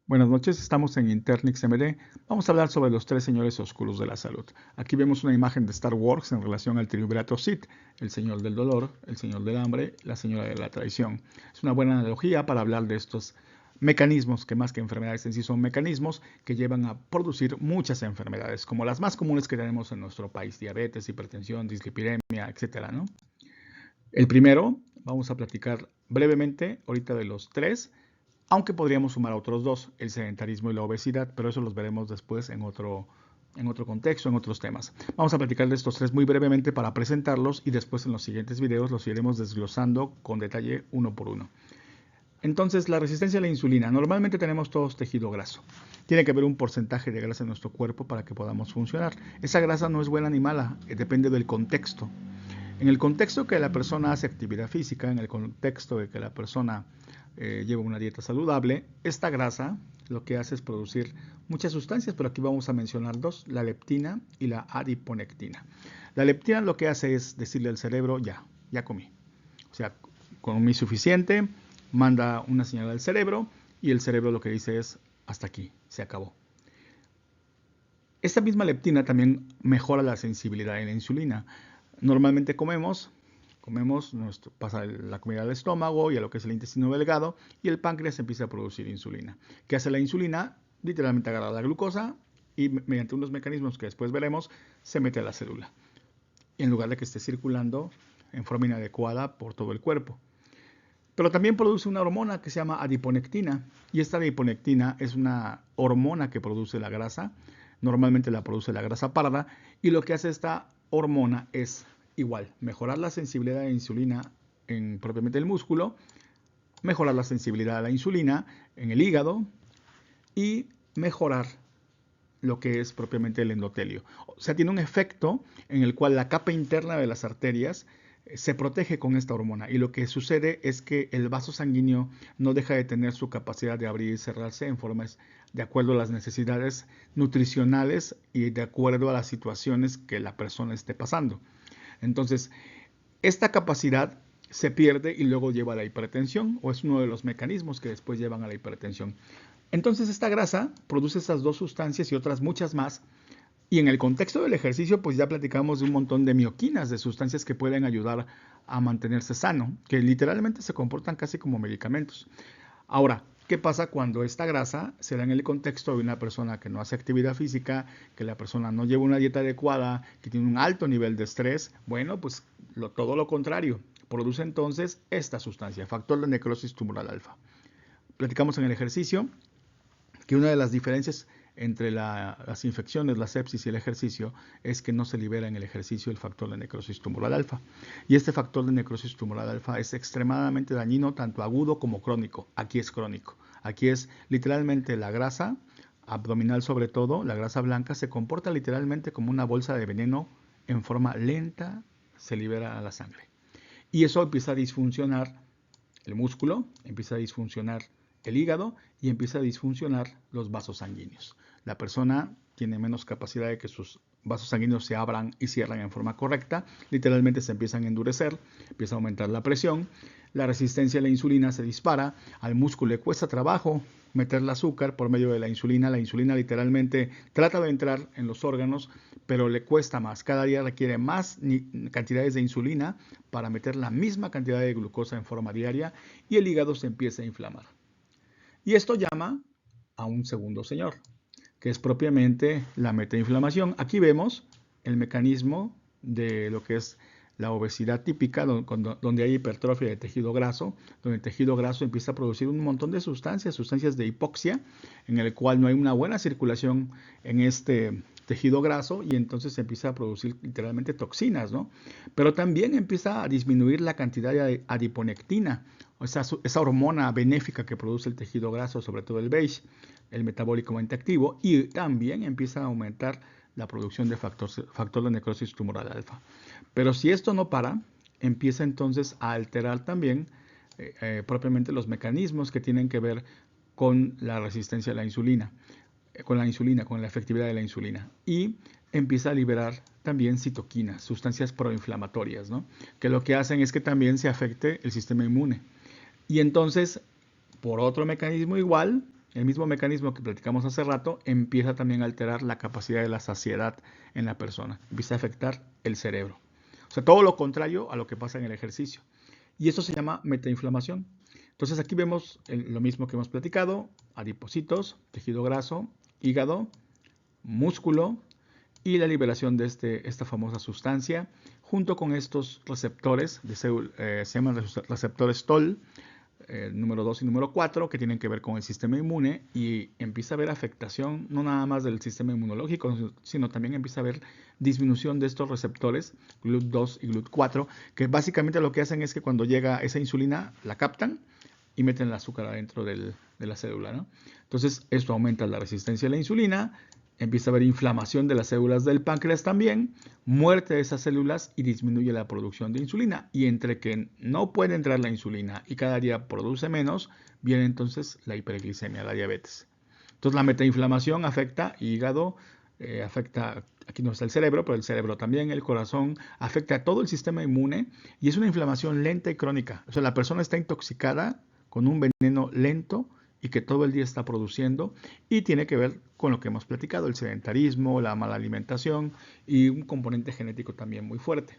Buenas noches, estamos en Internix MD. Vamos a hablar sobre los tres señores oscuros de la salud. Aquí vemos una imagen de Star Wars en relación al triunvirato Sith, el señor del dolor, el señor del hambre, la señora de la traición. Es una buena analogía para hablar de estos mecanismos, que más que enfermedades en sí son mecanismos que llevan a producir muchas enfermedades, como las más comunes que tenemos en nuestro país: diabetes, hipertensión, dislipidemia, etcétera, ¿no? El primero, vamos a platicar brevemente ahorita de los tres, aunque podríamos sumar a otros dos, el sedentarismo y la obesidad, pero eso los veremos después en otro contexto, en otros temas. Vamos a platicar de estos tres muy brevemente para presentarlos y después en los siguientes videos los iremos desglosando con detalle uno por uno. Entonces, la resistencia a la insulina. Normalmente tenemos todos tejido graso. Tiene que haber un porcentaje de grasa en nuestro cuerpo para que podamos funcionar. Esa grasa no es buena ni mala, depende del contexto. En el contexto que la persona hace actividad física, en el contexto de que la persona lleva una dieta saludable, esta grasa lo que hace es producir muchas sustancias, pero aquí vamos a mencionar dos: la leptina y la adiponectina. La leptina lo que hace es decirle al cerebro: ya comí. O sea, comí suficiente, manda una señal al cerebro y el cerebro lo que dice es: hasta aquí, se acabó. Esta misma leptina también mejora la sensibilidad a la insulina. Normalmente pasa la comida al estómago y a lo que es el intestino delgado, y el páncreas empieza a producir insulina. ¿Qué hace la insulina? Literalmente agarra la glucosa y mediante unos mecanismos que después veremos, se mete a la célula, en lugar de que esté circulando en forma inadecuada por todo el cuerpo. Pero también produce una hormona que se llama adiponectina, y esta adiponectina es una hormona que produce la grasa. Normalmente la produce la grasa parda, y lo que hace esta hormona es igual mejorar la sensibilidad a la insulina en propiamente el músculo, mejorar la sensibilidad a la insulina en el hígado y mejorar lo que es propiamente el endotelio. O sea, tiene un efecto en el cual la capa interna de las arterias se protege con esta hormona, y lo que sucede es que el vaso sanguíneo no deja de tener su capacidad de abrir y cerrarse en formas de acuerdo a las necesidades nutricionales y de acuerdo a las situaciones que la persona esté pasando. Entonces, esta capacidad se pierde y luego lleva a la hipertensión, o es uno de los mecanismos que después llevan a la hipertensión. Entonces, esta grasa produce estas dos sustancias y otras muchas más. Y en el contexto del ejercicio, pues ya platicamos de un montón de mioquinas, de sustancias que pueden ayudar a mantenerse sano, que literalmente se comportan casi como medicamentos. Ahora, ¿qué pasa cuando esta grasa se da en el contexto de una persona que no hace actividad física, que la persona no lleva una dieta adecuada, que tiene un alto nivel de estrés? Bueno, pues todo lo contrario. Produce entonces esta sustancia, factor de necrosis tumoral alfa. Platicamos en el ejercicio que una de las diferencias entre las infecciones, la sepsis y el ejercicio es que no se libera en el ejercicio el factor de necrosis tumoral alfa. Y este factor de necrosis tumoral alfa es extremadamente dañino, tanto agudo como crónico. Aquí es crónico. Aquí es literalmente la grasa abdominal, sobre todo la grasa blanca, se comporta literalmente como una bolsa de veneno. En forma lenta se libera a la sangre. Y eso empieza a disfuncionar el músculo, empieza a disfuncionar el hígado y empieza a disfuncionar los vasos sanguíneos. La persona tiene menos capacidad de que sus vasos sanguíneos se abran y cierran en forma correcta. Literalmente se empiezan a endurecer, empieza a aumentar la presión, la resistencia a la insulina se dispara, al músculo le cuesta trabajo meter el azúcar por medio de la insulina. La insulina literalmente trata de entrar en los órganos, pero le cuesta más. Cada día requiere más cantidades de insulina para meter la misma cantidad de glucosa en forma diaria, y el hígado se empieza a inflamar. Y esto llama a un segundo señor, que es propiamente la metainflamación. Aquí vemos el mecanismo de lo que es la obesidad típica, donde hay hipertrofia de tejido graso, donde el tejido graso empieza a producir un montón de sustancias de hipoxia, en el cual no hay una buena circulación en este tejido graso, y entonces se empieza a producir literalmente toxinas, ¿no? Pero también empieza a disminuir la cantidad de adiponectina, o sea, esa hormona benéfica que produce el tejido graso, sobre todo el beige, el metabólicamente activo, y también empieza a aumentar la producción de factor de necrosis tumoral alfa. Pero si esto no para, empieza entonces a alterar también propiamente los mecanismos que tienen que ver con la resistencia a la insulina, con la efectividad de la insulina, y empieza a liberar también citoquinas, sustancias proinflamatorias, ¿no? Que lo que hacen es que también se afecte el sistema inmune. Y entonces, por otro mecanismo igual, el mismo mecanismo que platicamos hace rato, empieza también a alterar la capacidad de la saciedad en la persona. Empieza a afectar el cerebro. O sea, todo lo contrario a lo que pasa en el ejercicio. Y eso se llama metainflamación. Entonces aquí vemos lo mismo que hemos platicado: adipocitos, tejido graso, hígado, músculo y la liberación de esta famosa sustancia, junto con estos receptores, se llaman receptores TOL, número 2 y número 4, que tienen que ver con el sistema inmune, y empieza a haber afectación no nada más del sistema inmunológico, sino también empieza a haber disminución de estos receptores, GLUT2 y GLUT4, que básicamente lo que hacen es que cuando llega esa insulina, la captan y meten el azúcar adentro de la célula, ¿no? Entonces, esto aumenta la resistencia a la insulina, empieza a haber inflamación de las células del páncreas también, muerte de esas células y disminuye la producción de insulina. Y entre que no puede entrar la insulina y cada día produce menos, viene entonces la hiperglicemia, la diabetes. Entonces la metainflamación afecta hígado, afecta, aquí no está el cerebro, pero el cerebro también, el corazón, afecta a todo el sistema inmune y es una inflamación lenta y crónica. O sea, la persona está intoxicada con un veneno lento y que todo el día está produciendo, y tiene que ver con lo que hemos platicado: el sedentarismo, la mala alimentación y un componente genético también muy fuerte.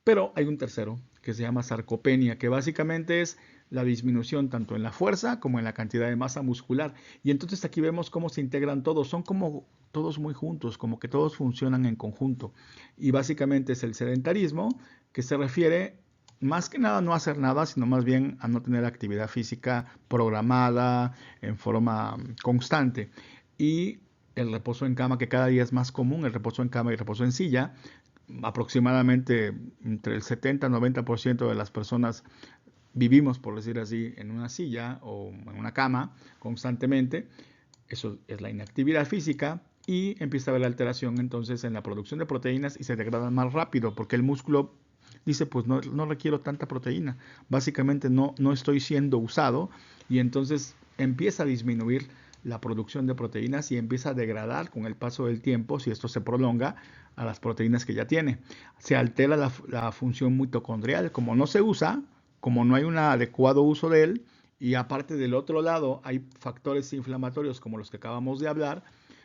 Pero hay un tercero que se llama sarcopenia, que básicamente es la disminución tanto en la fuerza como en la cantidad de masa muscular. Y entonces aquí vemos cómo se integran todos, son como todos muy juntos, como que todos funcionan en conjunto. Y básicamente es el sedentarismo, que se refiere más que nada a no hacer nada, sino más bien a no tener actividad física programada en forma constante. Y el reposo en cama, que cada día es más común, el reposo en cama y el reposo en silla. Aproximadamente entre el 70-90% de las personas vivimos, por decir así, en una silla o en una cama constantemente. Eso es la inactividad física, y empieza a haber alteración entonces en la producción de proteínas y se degradan más rápido porque el músculo dice: pues no requiero tanta proteína, básicamente no estoy siendo usado, y entonces empieza a disminuir la producción de proteínas y empieza a degradar con el paso del tiempo, si esto se prolonga, a las proteínas que ya tiene. Se altera la función mitocondrial, como no se usa, como no hay un adecuado uso de él, y aparte del otro lado hay factores inflamatorios como los que acabamos de hablar.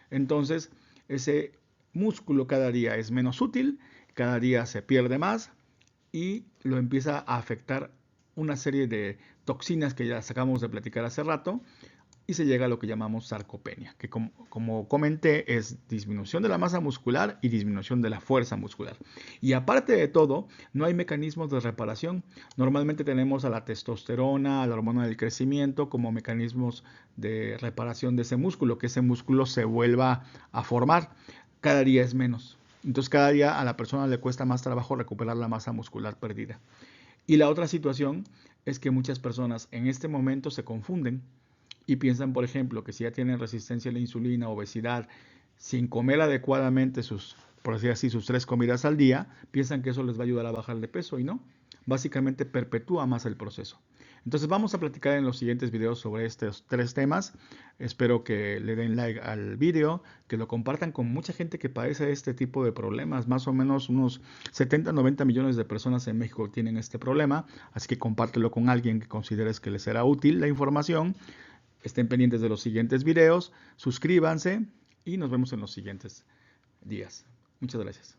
Entonces ese músculo cada día es menos útil, cada día se pierde más y lo empieza a afectar una serie de toxinas que ya acabamos de platicar hace rato, y se llega a lo que llamamos sarcopenia, que como comenté es disminución de la masa muscular y disminución de la fuerza muscular. Y aparte de todo, no hay mecanismos de reparación. Normalmente tenemos a la testosterona, a la hormona del crecimiento como mecanismos de reparación de ese músculo, que ese músculo se vuelva a formar. Cada día es menos. Entonces cada día a la persona le cuesta más trabajo recuperar la masa muscular perdida. Y la otra situación es que muchas personas en este momento se confunden y piensan, por ejemplo, que si ya tienen resistencia a la insulina, obesidad, sin comer adecuadamente por decir así, sus 3 comidas al día, piensan que eso les va a ayudar a bajar de peso, y no. Básicamente perpetúa más el proceso. Entonces vamos a platicar en los siguientes videos sobre estos 3 temas. Espero que le den like al video, que lo compartan con mucha gente que padece este tipo de problemas. Más o menos unos 70-90 millones de personas en México tienen este problema, así que compártelo con alguien que consideres que les será útil la información. Estén pendientes de los siguientes videos, suscríbanse y nos vemos en los siguientes días. Muchas gracias.